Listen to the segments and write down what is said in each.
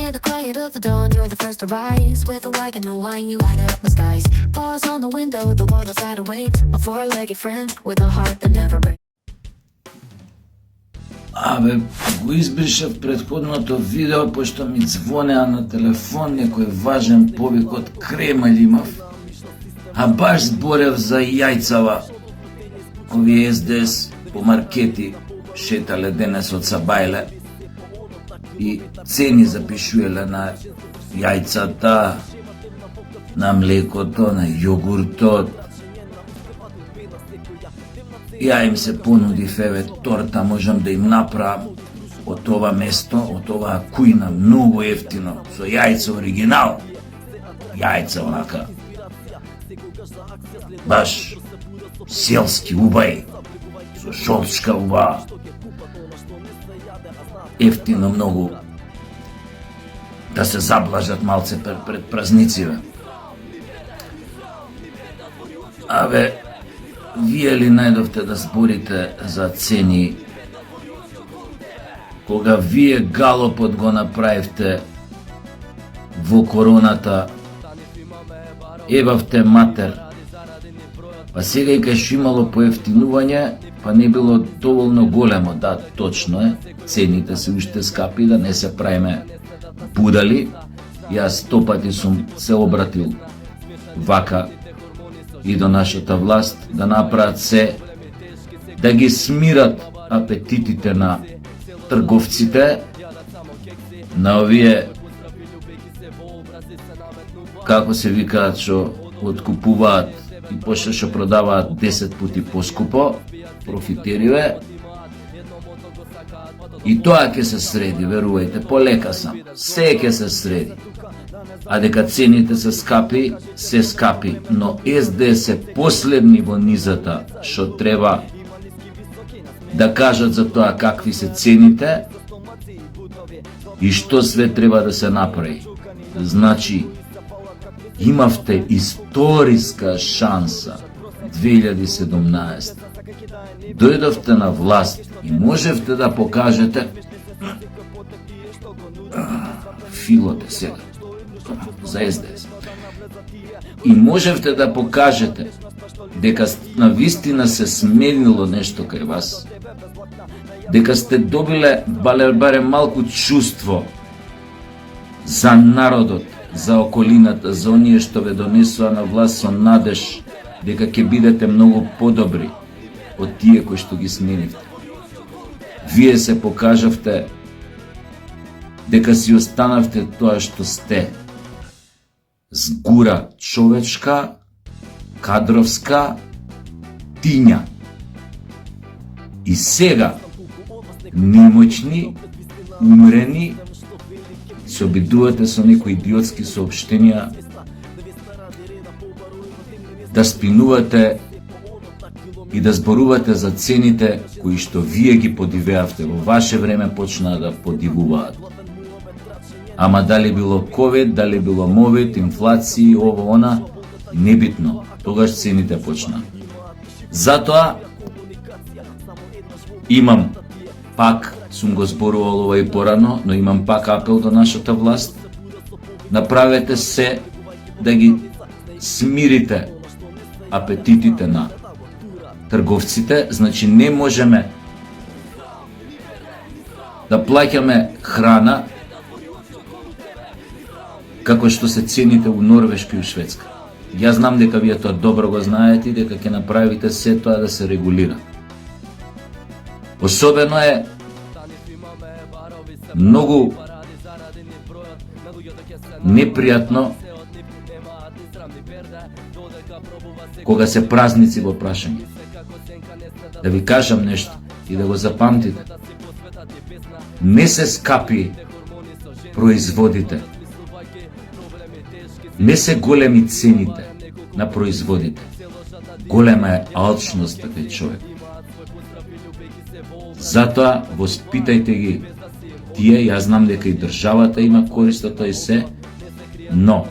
near the quiet of the dawn, you're the first to rise. With a wagon and wine, you light up the skies. Paws on the window, the world outside awaits. A four-legged friend with a heart that never breaks. Абе, го избришав предходното видео, пошто ми звонеа на телефон некој важен повик од Кремљ имав, а баш зборев за јајцава. Овие СДС по маркети шетале денес од Сабајле и цени запишуеле на јајцата, на млекото, на јогуртот. Ја им се понудив, еве, торта можам да им направам од ова место, од оваа кујна, многу ефтино, со јајца оригинал. Јајца онака, баш селски убај, со шолшка уба. Ефтино многу, да се заблажат малце пред празнициве. Абе, вие ли најдовте да зборите за цени, кога вие галопот го направивте во короната, ебавте матер, па сега и кај што имало поевтинување, па не било доволно големо, да, точно е, цените се уште скапи, да не се правиме будали. Јас 100 пати сум се обратил вака и до нашата власт да направат се да ги смират апетитите на трговците, на овие, како се викаат, што откупуваат и после што продаваат 10 пати поскупо, профитериве. И тоа ќе се среди, верувајте, полека сам, се ќе се среди. А дека цените се скапи, се скапи, но СДС се последни во низата што треба да кажат за тоа какви се цените и што све треба да се направи. Значи, имавте историска шанса 2017. Дојдовте на власт и можевте да покажете филоте сега за СДС. И можевте да покажете дека на вистина се сменило нешто кај вас. Дека сте добиле барем малку чувство за народот, за околината, за оние што ве донесоа на власт со надеж дека ќе бидете многу подобри од тие кои што ги сменивте. Вие се покажавте дека си останавте тоа што сте. Згура човечка, кадровска, тиња. И сега, немоćни, умрени, се обидувате со некои идиотски соопштенија да спинувате и да зборувате за цените кои што вие ги подивеавте. Во ваше време почнаа да подивуваат. Ама дали било ковид, дали било мовид, инфлација, ово, она, небитно. Тогаш цените почнаа. Затоа имам, пак сум го зборувал ова и порано, но имам пак апел до нашата власт. Направете се да ги смирите апетитите на трговците. Значи не можеме да плаќаме храна како што се цените у Норвешка и у Шведска. Јас знам дека вие тоа добро го знаете и дека ќе направите се тоа да се регулира. Особено е многу непријатно кога се празници во прашање. Да ви кажам нешто и да го запамтите. Не се скапи производите. Не се големи цените на производите. Голема е алчноста кај човек. Затоа воспитајте ги тие, јас знам дека и државата има корист од тоа и се, но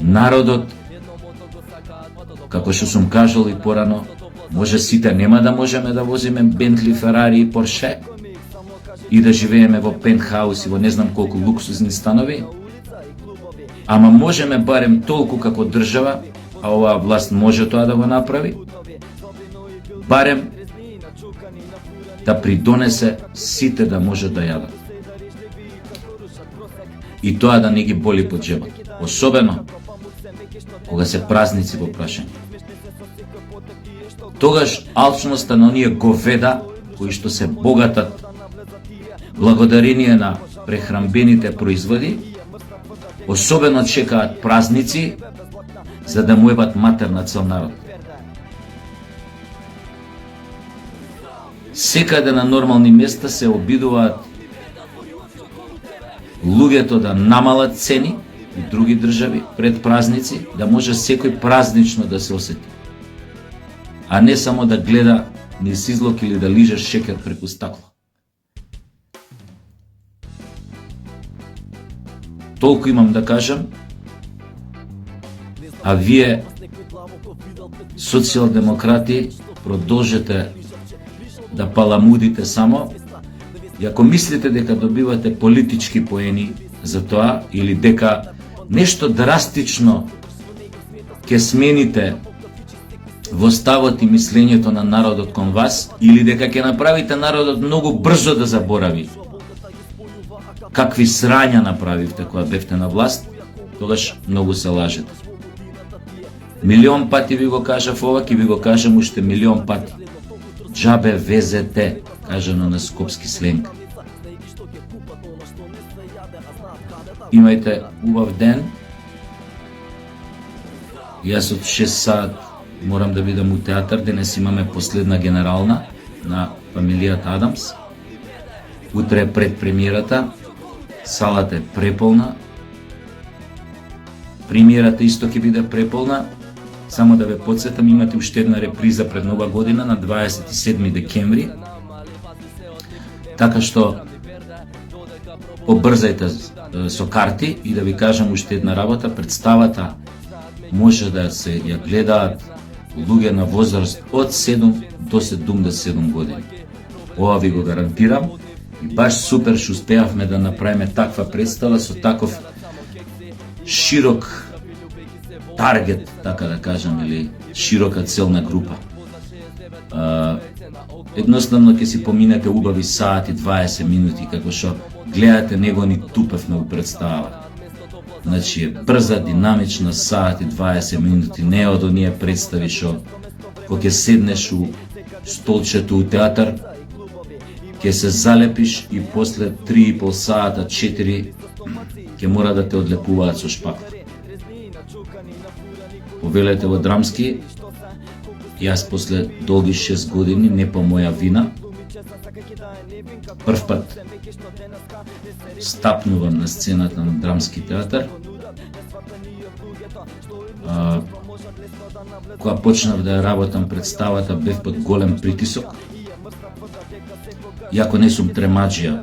народот, како што сум кажал и порано, може сите, нема да можеме да возиме Бентли, Ферари и Порше. и да живееме во пентхаус и во не знам колку луксузни станови, ама можеме барем толку како држава, а оваа власт може тоа да го направи, барем да придонесе сите да може да јадат. И тоа да не ги боли по джебот. Особено кога се празници во прашање. Тогаш алчноста на оние говеда кои што се богатат благодарение на прехранбените производи, особено чекаат празници за да му ебат матер на цел народ. Секаде на нормални места се обидуваат луѓето да намалат цени и други држави пред празници, да може секој празнично да се осети, а не само да гледа низ излог или да лиже шекер преку стакло. Толку имам да кажам, а вие, социјалдемократи, продолжете да паламудите само, и ако мислите дека добивате политички поени за тоа, или дека нешто драстично ќе смените во ставот и мислењето на народот кон вас, или дека ќе направите народот многу брзо да заборави какви срања направивте кога бевте на власт, тогаш многу се лажете. Милион пати ви го кажав ова, ќе ви го кажам уште милион пати. Джабе везете, кажано на скопски сленг. Имајте убав ден. Јас од 6 саат морам да бидам у театар, денес имаме последна генерална на фамилијата Адамс. Утре е пред премиерата, салата е преполна. Премиерата исто ќе биде преполна. Само да ве подсетам, имате уште една реприза пред Нова година на 27 декември. Така што побрзајте со карти и да ви кажам уште една работа, представата може да се ја гледаат луѓе на возраст од 7 до 77 години. Ова ви го гарантирам и баш супер што успеавме да направиме таква представа со таков широк таргет, така да кажам, или широка целна група. Едноставно ќе си поминете убави саат и 20 минути, како што гледате него ни тупевме у представа. Значи е брза, динамична, саат и 20 минути, не од оние представи што кога ќе седнеш у столчето у театар, ќе се залепиш и после 3,5 саата, 4 ќе мора да те одлепуваат со шпакла. Повелете во драмски, јас после долги 6 години, не по моја вина, прв пат стапнувам на сцената на драмски театар. Кога почнав да ја работам представата, бев под голем притисок. Иако не сум тремаджија,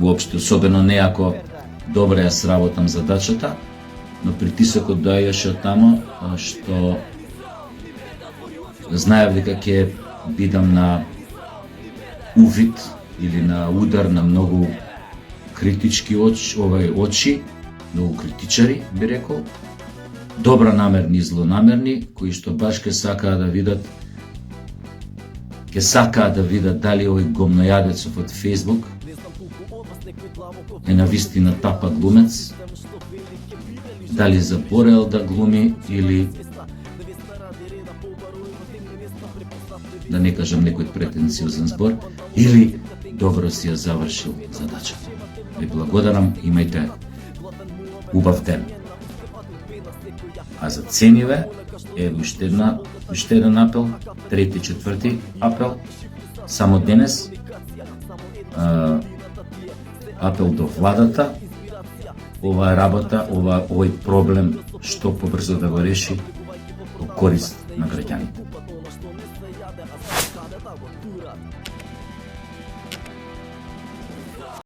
уопште, особено не ако добре ја сработам задачата, но притисокот доаѓаше од тамо што знаев дека ќе бидам на увид или на удар на многу критички очи, многу критичари, би рекол, добронамерни и злонамерни, кои што баш ќе сакаат да видат дали овој гомнојадецов од Фејсбук е навистина тапа глумец, дали заборел да глуми или да не кажам некој претенциозен збор, или добро си ја завршил задачата. Ви благодарам, имајте убав ден. А за цениве е уште еден апел, трети, четврти апел, само денес, апел до владата, оваа работа, овој проблем што побрзо да го реши во корист на граѓаните.